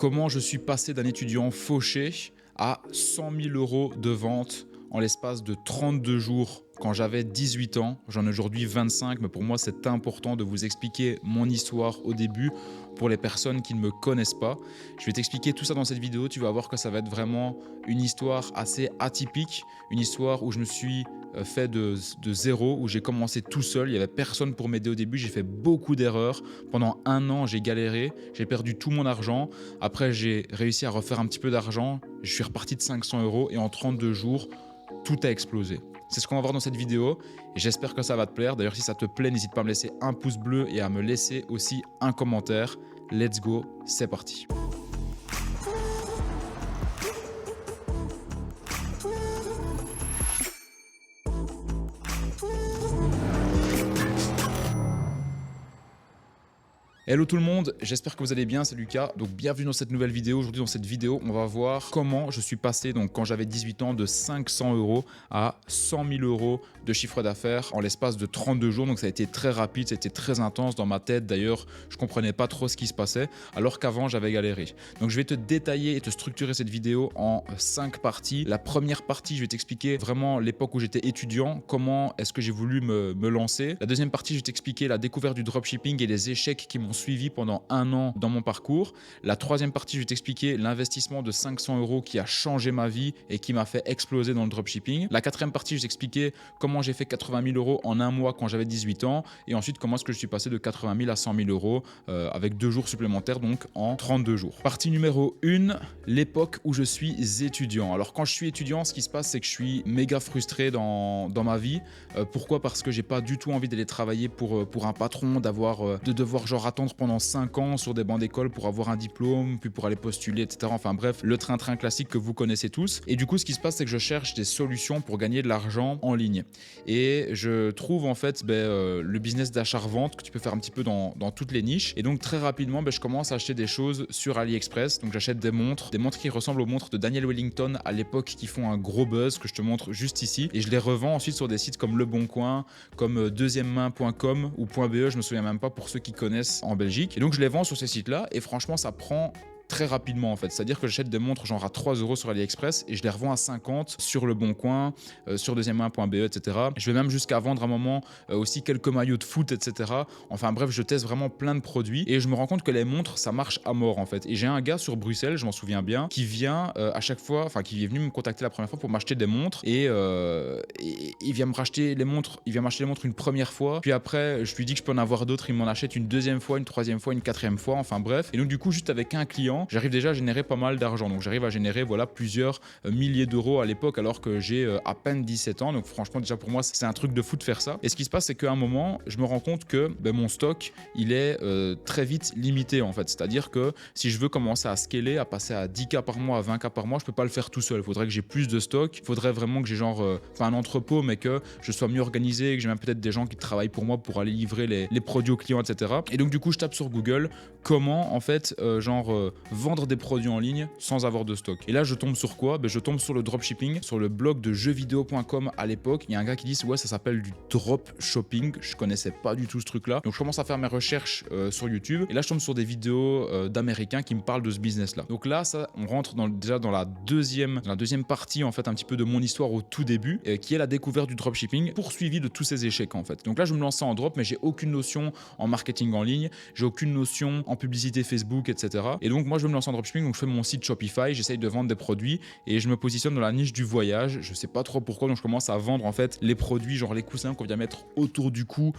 Comment je suis passé d'un étudiant fauché à 100 000 € de vente en l'espace de 32 jours quand j'avais 18 ans. J'en ai aujourd'hui 25, mais pour moi c'est important de vous expliquer mon histoire au début pour les personnes qui ne me connaissent pas. Je vais t'expliquer tout ça dans cette vidéo, tu vas voir que ça va être vraiment une histoire assez atypique, une histoire où je me suis fait de zéro, où j'ai commencé tout seul, il n'y avait personne pour m'aider au début, j'ai fait beaucoup d'erreurs. Pendant un an j'ai galéré, j'ai perdu tout mon argent, après j'ai réussi à refaire un petit peu d'argent, je suis reparti de 500 € et en 32 jours, tout a explosé. C'est ce qu'on va voir dans cette vidéo et j'espère que ça va te plaire. D'ailleurs, si ça te plaît, n'hésite pas à me laisser un pouce bleu et à me laisser aussi un commentaire. Let's go, c'est parti. Hello tout le monde, j'espère que vous allez bien, c'est Lucas, donc bienvenue dans cette nouvelle vidéo. Aujourd'hui dans cette vidéo, on va voir comment je suis passé donc quand j'avais 18 ans de 500 € à 100 000 € de chiffre d'affaires en l'espace de 32 jours. Donc ça a été très rapide, ça a été très intense dans ma tête. D'ailleurs, je comprenais pas trop ce qui se passait alors qu'avant j'avais galéré. Donc je vais te détailler et te structurer cette vidéo en 5 parties. La première partie, je vais t'expliquer vraiment l'époque où j'étais étudiant, comment est-ce que j'ai voulu me lancer. La deuxième partie, je vais t'expliquer la découverte du dropshipping et les échecs qui m'ont suivi pendant un an dans mon parcours. La troisième partie, je vais t'expliquer l'investissement de 500 € qui a changé ma vie et qui m'a fait exploser dans le dropshipping. La quatrième partie, je vais t'expliquer comment j'ai fait 80 000 € en un mois quand j'avais 18 ans et ensuite comment est-ce que je suis passé de 80 000 à 100 000 € avec 2 jours supplémentaires, donc en 32 jours. Partie numéro 1, l'époque où je suis étudiant. Alors quand je suis étudiant, ce qui se passe, c'est que je suis méga frustré dans ma vie. Pourquoi? Parce que j'ai pas du tout envie d'aller travailler pour un patron, de devoir genre attendre pendant 5 ans sur des bancs d'école pour avoir un diplôme, puis pour aller postuler, etc. Enfin bref, le train-train classique que vous connaissez tous. Et du coup, ce qui se passe, c'est que je cherche des solutions pour gagner de l'argent en ligne. Et je trouve en fait le business d'achat-revente que tu peux faire un petit peu dans toutes les niches. Et donc très rapidement, je commence à acheter des choses sur AliExpress. Donc j'achète des montres qui ressemblent aux montres de Daniel Wellington à l'époque, qui font un gros buzz, que je te montre juste ici. Et je les revends ensuite sur des sites comme Le Bon Coin, comme deuxièmemain.com ou .be, je me souviens même pas pour ceux qui connaissent en Belgique. Et donc je les vends sur ces sites-là et franchement ça prend très rapidement en fait, c'est-à-dire que j'achète des montres genre à 3 € sur AliExpress et je les revends à 50 sur Le Bon Coin, sur deuxièmemain.be, etc. Je vais même jusqu'à vendre à un moment aussi quelques maillots de foot, etc. Enfin bref, je teste vraiment plein de produits et je me rends compte que les montres ça marche à mort en fait. Et j'ai un gars sur Bruxelles, je m'en souviens bien, qui vient à chaque fois, enfin qui est venu me contacter la première fois pour m'acheter des montres et il vient me racheter les montres, il vient m'acheter les montres une première fois, puis après je lui dis que je peux en avoir d'autres, il m'en achète une deuxième fois, une troisième fois, une quatrième fois, enfin bref. Et donc du coup juste avec un client j'arrive déjà à générer pas mal d'argent. Donc j'arrive à générer voilà plusieurs milliers d'euros à l'époque alors que j'ai à peine 17 ans. Donc franchement déjà pour moi c'est un truc de fou de faire ça. Et ce qui se passe c'est qu'à un moment je me rends compte que mon stock il est très vite limité en fait. C'est-à-dire que si je veux commencer à scaler, à passer à 10K par mois, à 20K par mois, je peux pas le faire tout seul. Il faudrait que j'ai plus de stock. Il faudrait vraiment que j'ai genre pas un entrepôt mais que je sois mieux organisé, que j'ai même peut-être des gens qui travaillent pour moi pour aller livrer les produits aux clients, etc. Et donc du coup je tape sur Google comment en fait vendre des produits en ligne sans avoir de stock. Et là, je tombe sur quoi? Je tombe sur le dropshipping, sur le blog de jeuxvideo.com à l'époque. Il y a un gars qui dit ouais, ça s'appelle du dropshipping. Je connaissais pas du tout ce truc-là. Donc je commence à faire mes recherches sur YouTube et là, je tombe sur des vidéos d'Américains qui me parlent de ce business-là. Donc là, ça, on rentre déjà dans la deuxième partie en fait un petit peu de mon histoire au tout début, qui est la découverte du dropshipping, poursuivi de tous ces échecs en fait. Donc là, je me lance en drop, mais j'ai aucune notion en marketing en ligne, j'ai aucune notion en publicité Facebook, etc. Et donc moi je me lance en dropshipping, donc je fais mon site Shopify, j'essaye de vendre des produits et je me positionne dans la niche du voyage. Je sais pas trop pourquoi, donc je commence à vendre en fait les produits, genre les coussins qu'on vient mettre autour du cou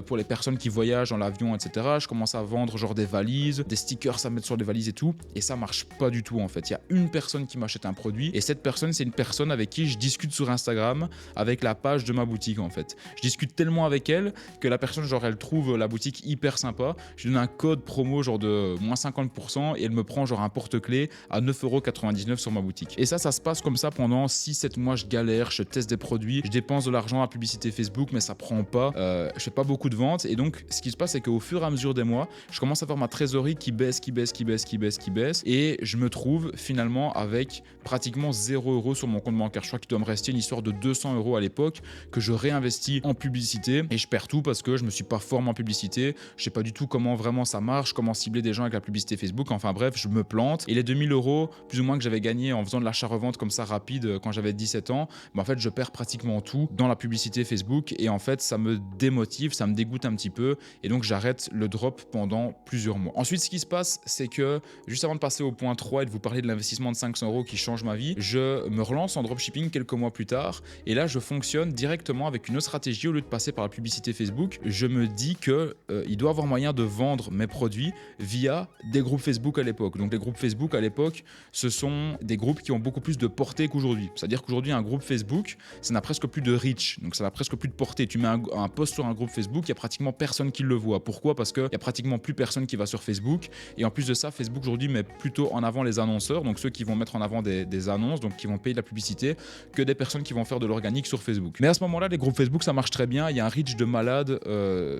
pour les personnes qui voyagent dans l'avion, etc. Je commence à vendre genre des valises, des stickers à mettre sur des valises et tout, et ça marche pas du tout en fait. Il y a une personne qui m'achète un produit et cette personne c'est une personne avec qui je discute sur Instagram avec la page de ma boutique en fait. Je discute tellement avec elle que la personne genre elle trouve la boutique hyper sympa. Je donne un code promo genre de moins 50% et elle me prend genre un porte-clés à 9,99 € sur ma boutique. Et ça se passe comme ça pendant 6-7 mois. Je galère, je teste des produits, je dépense de l'argent à publicité Facebook, mais ça prend pas. Je fais pas beaucoup de ventes. Et donc, ce qui se passe, c'est qu'au fur et à mesure des mois, je commence à voir ma trésorerie qui baisse. Et je me trouve finalement avec pratiquement 0 € sur mon compte bancaire. Je crois qu'il doit me rester une histoire de 200 € à l'époque que je réinvestis en publicité. Et je perds tout parce que je me suis pas formé en publicité. Je sais pas du tout comment vraiment ça marche, comment cibler des gens avec la publicité Facebook. Enfin bref, bref, je me plante. Et les 2000 € plus ou moins que j'avais gagné en faisant de l'achat-revente comme ça rapide quand j'avais 17 ans, bah en fait, je perds pratiquement tout dans la publicité Facebook. Et en fait, ça me démotive, ça me dégoûte un petit peu. Et donc, j'arrête le drop pendant plusieurs mois. Ensuite, ce qui se passe, c'est que juste avant de passer au point 3 et de vous parler de l'investissement de 500 € qui change ma vie, je me relance en dropshipping quelques mois plus tard. Et là, je fonctionne directement avec une autre stratégie. Au lieu de passer par la publicité Facebook, je me dis que il doit avoir moyen de vendre mes produits via des groupes Facebook à l'époque. Donc les groupes Facebook à l'époque, ce sont des groupes qui ont beaucoup plus de portée qu'aujourd'hui. C'est-à-dire qu'aujourd'hui, un groupe Facebook, ça n'a presque plus de reach, donc ça n'a presque plus de portée. Tu mets un post sur un groupe Facebook, il y a pratiquement personne qui le voit. Pourquoi? Parce qu'il y a pratiquement plus personne qui va sur Facebook. Et en plus de ça, Facebook aujourd'hui met plutôt en avant les annonceurs, donc ceux qui vont mettre en avant des annonces, donc qui vont payer de la publicité, que des personnes qui vont faire de l'organique sur Facebook. Mais à ce moment-là, les groupes Facebook, ça marche très bien. Il y a un reach de malade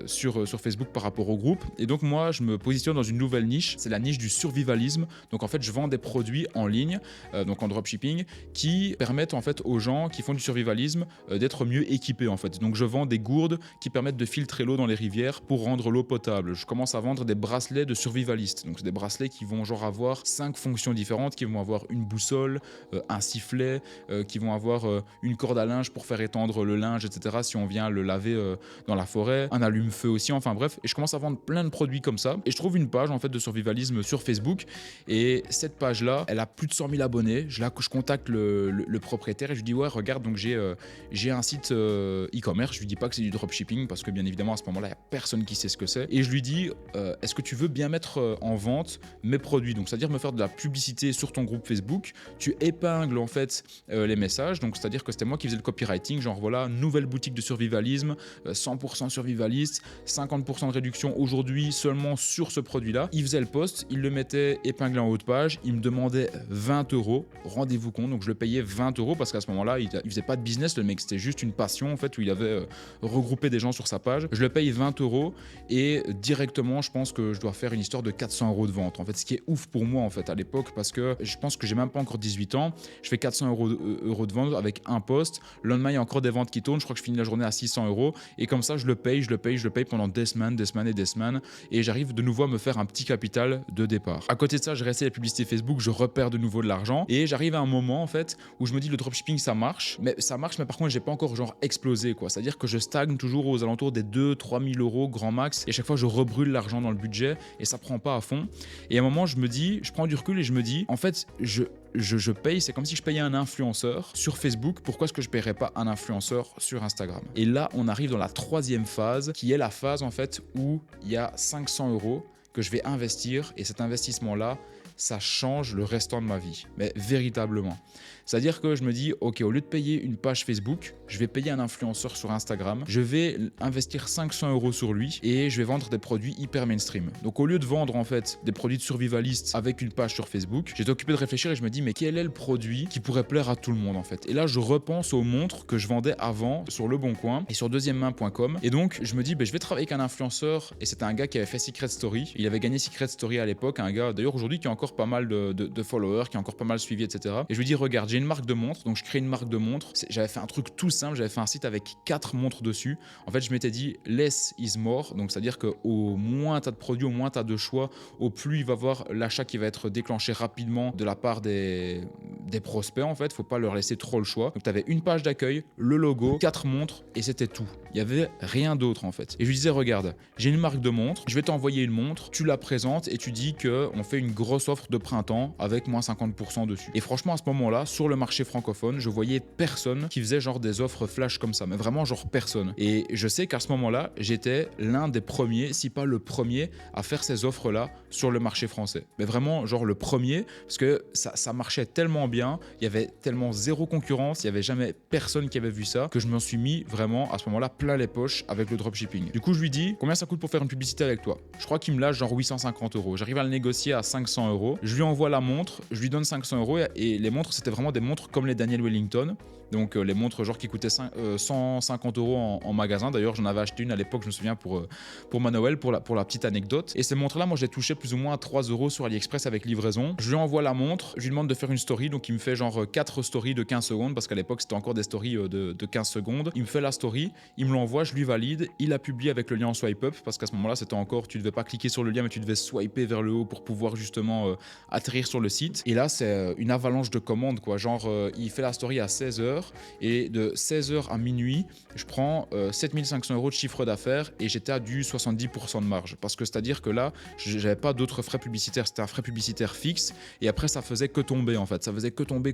sur Facebook par rapport au groupe. Et donc moi, je me positionne dans une nouvelle niche. C'est la niche du survivalisme. Donc en fait, je vends des produits en ligne, donc en dropshipping, qui permettent en fait aux gens qui font du survivalisme d'être mieux équipés en fait. Donc je vends des gourdes qui permettent de filtrer l'eau dans les rivières pour rendre l'eau potable. Je commence à vendre des bracelets de survivalistes. Donc c'est des bracelets qui vont genre avoir 5 fonctions différentes, qui vont avoir une boussole, un sifflet, qui vont avoir une corde à linge pour faire étendre le linge, etc. si on vient le laver dans la forêt, un allume-feu aussi, enfin bref. Et je commence à vendre plein de produits comme ça. Et je trouve une page en fait de survivalisme sur Facebook. Et cette page-là, elle a plus de 100 000 abonnés. Je contacte le propriétaire et je lui dis ouais, regarde, donc j'ai un site e-commerce. Je lui dis pas que c'est du dropshipping parce que bien évidemment à ce moment-là, il n'y a personne qui sait ce que c'est. Et je lui dis est-ce que tu veux bien mettre en vente mes produits? Donc c'est-à-dire me faire de la publicité sur ton groupe Facebook. Tu épingles en fait les messages. Donc c'est-à-dire que c'était moi qui faisais le copywriting. Genre voilà, nouvelle boutique de survivalisme, 100% survivaliste, 50% de réduction aujourd'hui seulement sur ce produit-là. Il faisait le post, il le mettait épinglé en haut de page, il me demandait 20 €, rendez-vous compte, donc je le payais 20 € parce qu'à ce moment-là, il faisait pas de business, le mec, c'était juste une passion en fait où il avait regroupé des gens sur sa page. Je le paye 20 € et directement, je pense que je dois faire une histoire de 400 € de vente. En fait, ce qui est ouf pour moi en fait à l'époque parce que je pense que j'ai même pas encore 18 ans, je fais 400 € de vente avec un post. Le lendemain, il y a encore des ventes qui tournent, je crois que je finis la journée à 600 € et comme ça, je le paye pendant des semaines et j'arrive de nouveau à me faire un petit capital de départ. À côté de ça, je restais la publicité Facebook, je repère de nouveau de l'argent et j'arrive à un moment en fait où je me dis le dropshipping ça marche, mais par contre j'ai pas encore genre explosé quoi. C'est-à-dire que je stagne toujours aux alentours des 2-3 000 € grand max et à chaque fois je rebrûle l'argent dans le budget et ça prend pas à fond. Et à un moment je me dis, je prends du recul et je me dis en fait je paye, c'est comme si je payais un influenceur sur Facebook, pourquoi est-ce que je paierais pas un influenceur sur Instagram? Et là on arrive dans la troisième phase qui est la phase en fait où il y a 500 € que je vais investir et cet investissement là ça change le restant de ma vie, mais véritablement. C'est-à-dire que je me dis, ok, au lieu de payer une page Facebook, je vais payer un influenceur sur Instagram, je vais investir 500 € sur lui et je vais vendre des produits hyper mainstream. Donc au lieu de vendre en fait des produits de survivalistes avec une page sur Facebook, j'étais occupé de réfléchir et je me dis, mais quel est le produit qui pourrait plaire à tout le monde en fait? Et là, je repense aux montres que je vendais avant sur Le Bon Coin et sur deuxièmemain.com. Et donc, je me dis, je vais travailler avec un influenceur et c'était un gars qui avait fait Secret Story. Il avait gagné Secret Story à l'époque, un gars d'ailleurs aujourd'hui qui a encore pas mal de followers, qui a encore pas mal suivi, etc. Et je lui dis, regarde, j'ai une marque de montres, donc je crée une marque de montres. J'avais fait un truc tout simple, j'avais fait un site avec 4 montres dessus. En fait, je m'étais dit less is more, donc c'est-à-dire que au moins tu as de produits, au moins tu as de choix, au plus il va y avoir l'achat qui va être déclenché rapidement de la part des prospects en fait, faut pas leur laisser trop le choix. Donc tu avais une page d'accueil, le logo, 4 montres et c'était tout. Il y avait rien d'autre en fait. Et je lui disais regarde, j'ai une marque de montres, je vais t'envoyer une montre, tu la présentes et tu dis que on fait une grosse offre de printemps avec moins 50% dessus. Et franchement à ce moment-là, sur le marché francophone, je voyais personne qui faisait genre des offres flash comme ça, mais vraiment genre personne. Et je sais qu'à ce moment-là, j'étais l'un des premiers, si pas le premier, à faire ces offres-là sur le marché français. Mais vraiment genre le premier, parce que ça marchait tellement bien, il y avait tellement zéro concurrence, il y avait jamais personne qui avait vu ça, que je m'en suis mis vraiment à ce moment-là plein les poches avec le dropshipping. Du coup, je lui dis combien ça coûte pour faire une publicité avec toi? Je crois qu'il me lâche genre 850 €. J'arrive à le négocier à 500 €. Je lui envoie la montre, je lui donne 500 € et les montres, c'était vraiment des montres comme les Daniel Wellington. Donc les montres genre qui coûtaient 150 € en magasin. D'ailleurs, j'en avais acheté une à l'époque, je me souviens, pour ma Noël, pour la petite anecdote. Et ces montres-là, moi, j'ai touché plus ou moins à 3 € sur AliExpress avec livraison. Je lui envoie la montre, je lui demande de faire une story. Donc Donc il me fait genre 4 stories de 15 secondes parce qu'à l'époque c'était encore des stories de 15 secondes. Il me fait la story, il me l'envoie, je lui valide, il la publie avec le lien en swipe up parce qu'à ce moment-là c'était encore, tu devais pas cliquer sur le lien mais tu devais swiper vers le haut pour pouvoir justement atterrir sur le site. Et là c'est une avalanche de commandes quoi, genre il fait la story à 16h et de 16h à minuit je prends 7500 € de chiffre d'affaires et j'étais à du 70% de marge parce que c'est-à-dire que là j'avais pas d'autres frais publicitaires, c'était un frais publicitaire fixe et après ça faisait que tomber en fait, ça faisait que tomber.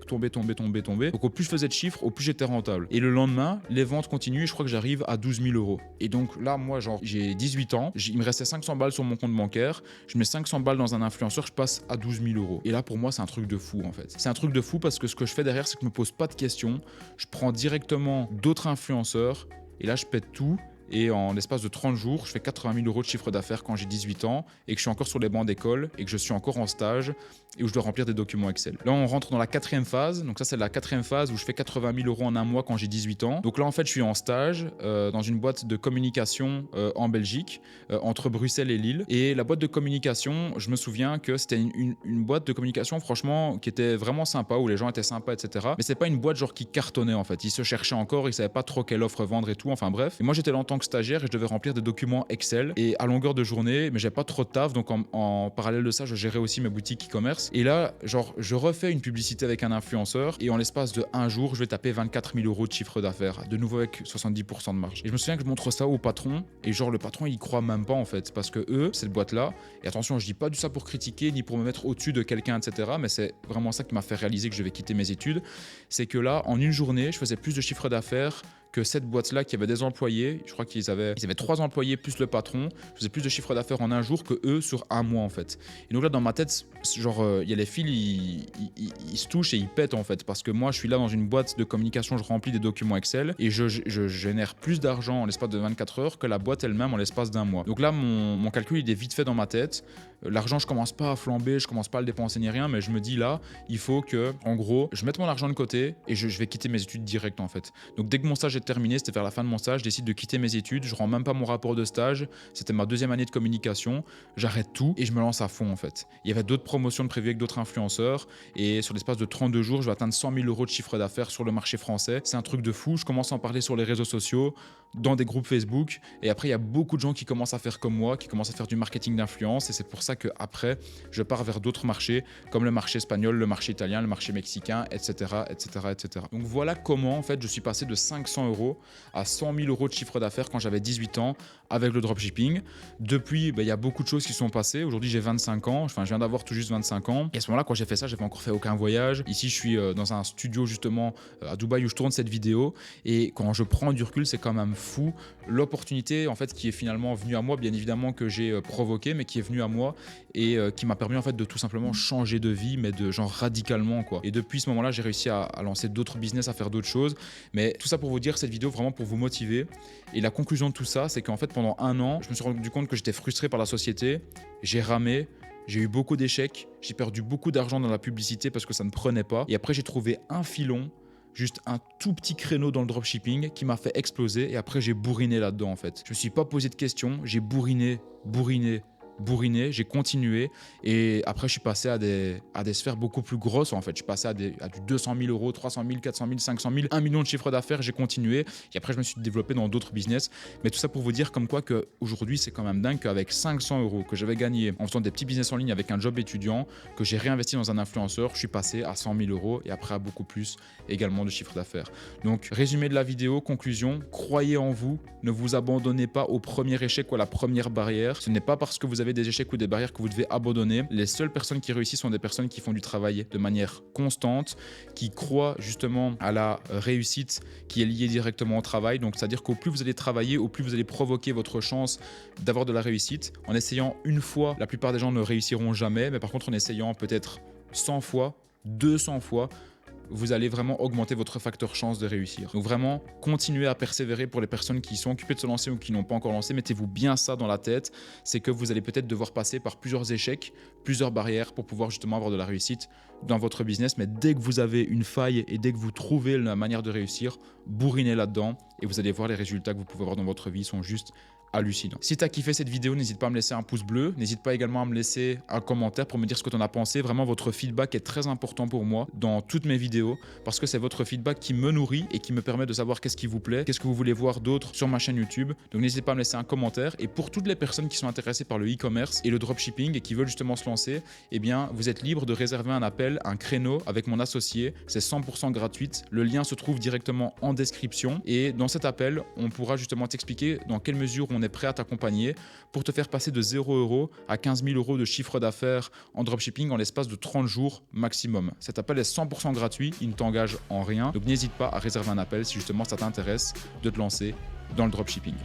Donc au plus je faisais de chiffres, au plus j'étais rentable. Et le lendemain, les ventes continuent et je crois que j'arrive à 12 000 €. Et donc là, moi, genre, j'ai 18 ans, il me restait 500 balles sur mon compte bancaire, je mets 500 balles dans un influenceur, je passe à 12 000 €. Et là, pour moi, c'est un truc de fou en fait. C'est un truc de fou parce que ce que je fais derrière, c'est que je me pose pas de questions, je prends directement d'autres influenceurs et là, je pète tout. Et en l'espace de 30 jours, je fais 80 000 € de chiffre d'affaires quand j'ai 18 ans et que je suis encore sur les bancs d'école et que je suis encore en stage et où je dois remplir des documents Excel. Là, on rentre dans la 4e phase. Donc ça, c'est la 4e phase où je fais 80 000 € en un mois quand j'ai 18 ans. Donc là, en fait, je suis en stage dans une boîte de communication en Belgique, entre Bruxelles et Lille. Et la boîte de communication, je me souviens que c'était une boîte de communication, franchement, qui était vraiment sympa, où les gens étaient sympas, etc. Mais c'est pas une boîte genre qui cartonnait, en fait. Ils se cherchaient encore, ils savaient pas trop quelle offre vendre et tout. Enfin bref. Et moi, j'étais là en tant que stagiaire et je devais remplir des documents Excel et à longueur de journée, mais j'avais pas trop de taf, donc en parallèle de ça, je gérais aussi mes boutiques e-commerce. Et là, genre, je refais une publicité avec un influenceur et en l'espace de un jour, je vais taper 24 000 € de chiffre d'affaires, de nouveau avec 70% de marge. Et je me souviens que je montre ça au patron et genre le patron, il croit même pas en fait, parce que eux, cette boîte-là, et attention, je dis pas du ça pour critiquer ni pour me mettre au-dessus de quelqu'un, etc. Mais c'est vraiment ça qui m'a fait réaliser que je vais quitter mes études. C'est que là, en une journée, je faisais plus de chiffre d'affaires que cette boîte-là qui avait des employés. Je crois qu'ils avaient 3 employés plus le patron. Je faisais plus de chiffre d'affaires en un jour que eux sur un mois en fait. Et donc là, dans ma tête, genre, il y a les fils, ils se touchent et ils pètent en fait. Parce que moi, je suis là dans une boîte de communication, je remplis des documents Excel et je génère plus d'argent en l'espace de 24 heures que la boîte elle-même en l'espace d'un mois. Donc là, mon calcul, il est vite fait dans ma tête. L'argent, je commence pas à flamber, je commence pas à le dépenser ni rien, mais je me dis là, il faut que, en gros, je mette mon argent de côté et je vais quitter mes études direct en fait. Donc dès que mon stage est terminé, c'était vers la fin de mon stage, je décide de quitter mes études, je rends même pas mon rapport de stage, c'était ma 2e année de communication, j'arrête tout et je me lance à fond en fait. Il y avait d'autres promotions de prévues avec d'autres influenceurs et sur l'espace de 32 jours, je vais atteindre 100 000 € de chiffre d'affaires sur le marché français. C'est un truc de fou, je commence à en parler sur les réseaux sociaux, dans des groupes Facebook et après il y a beaucoup de gens qui commencent à faire comme moi, qui commencent à faire du marketing d'influence et c'est pour ça que après je pars vers d'autres marchés comme le marché espagnol, le marché italien, le marché mexicain, etc. Donc voilà comment en fait je suis passé de 500 € à 100 000 € de chiffre d'affaires quand j'avais 18 ans avec le dropshipping. Depuis, il y a beaucoup de choses qui sont passées. Aujourd'hui j'ai 25 ans, enfin je viens d'avoir tout juste 25 ans et à ce moment-là quand j'ai fait ça, j'avais encore fait aucun voyage. Ici je suis dans un studio justement à Dubaï où je tourne cette vidéo et quand je prends du recul, c'est quand même fou l'opportunité en fait qui est finalement venue à moi, bien évidemment que j'ai provoqué, mais qui est venue à moi et qui m'a permis en fait de tout simplement changer de vie, mais de genre radicalement quoi. Et depuis ce moment-là, j'ai réussi à lancer d'autres business, à faire d'autres choses. Mais tout ça pour vous dire, cette vidéo vraiment pour vous motiver. Et la conclusion de tout ça, c'est qu'en fait pendant un an, je me suis rendu compte que j'étais frustré par la société, j'ai ramé. J'ai eu beaucoup d'échecs, j'ai perdu beaucoup d'argent dans la publicité parce que ça ne prenait pas. Et après, j'ai trouvé un filon, juste un tout petit créneau dans le dropshipping qui m'a fait exploser et après j'ai bourriné là-dedans en fait. Je me suis pas posé de questions, j'ai bourriné, j'ai continué et après je suis passé à des sphères beaucoup plus grosses en fait. Je suis passé à du 200 000 €, 300 000, 400 000, 500 000, 1 million de chiffre d'affaires, j'ai continué et après je me suis développé dans d'autres business. Mais tout ça pour vous dire comme quoi qu'aujourd'hui c'est quand même dingue qu'avec 500 € que j'avais gagné en faisant des petits business en ligne avec un job étudiant, que j'ai réinvesti dans un influenceur, je suis passé à 100 000 € et après à beaucoup plus également de chiffre d'affaires. Donc résumé de la vidéo, conclusion, croyez en vous, ne vous abandonnez pas au premier échec ou à la première barrière. Ce n'est pas parce que vous avez des échecs ou des barrières que vous devez abandonner. Les seules personnes qui réussissent sont des personnes qui font du travail de manière constante, qui croient justement à la réussite qui est liée directement au travail. Donc c'est-à-dire qu'au plus vous allez travailler, au plus vous allez provoquer votre chance d'avoir de la réussite. En essayant une fois, la plupart des gens ne réussiront jamais, mais par contre en essayant peut-être 100 fois, 200 fois, vous allez vraiment augmenter votre facteur chance de réussir. Donc vraiment, continuez à persévérer pour les personnes qui sont occupées de se lancer ou qui n'ont pas encore lancé. Mettez-vous bien ça dans la tête, c'est que vous allez peut-être devoir passer par plusieurs échecs, plusieurs barrières pour pouvoir justement avoir de la réussite dans votre business. Mais dès que vous avez une faille et dès que vous trouvez la manière de réussir, bourrinez là-dedans et vous allez voir les résultats que vous pouvez avoir dans votre vie sont juste hallucinant. Si tu as kiffé cette vidéo, n'hésite pas à me laisser un pouce bleu, n'hésite pas également à me laisser un commentaire pour me dire ce que tu en as pensé. Vraiment, votre feedback est très important pour moi dans toutes mes vidéos parce que c'est votre feedback qui me nourrit et qui me permet de savoir qu'est-ce qui vous plaît, qu'est-ce que vous voulez voir d'autre sur ma chaîne YouTube. Donc n'hésitez pas à me laisser un commentaire. Et pour toutes les personnes qui sont intéressées par le e-commerce et le dropshipping et qui veulent justement se lancer, eh bien, vous êtes libre de réserver un appel, un créneau avec mon associé. C'est 100% gratuite. Le lien se trouve directement en description. Et dans cet appel, on pourra justement t'expliquer dans quelle mesure on est prêt à t'accompagner pour te faire passer de 0 € à 15 000 € de chiffre d'affaires en dropshipping en l'espace de 30 jours maximum. Cet appel est 100% gratuit, il ne t'engage en rien. Donc n'hésite pas à réserver un appel si justement ça t'intéresse de te lancer dans le dropshipping.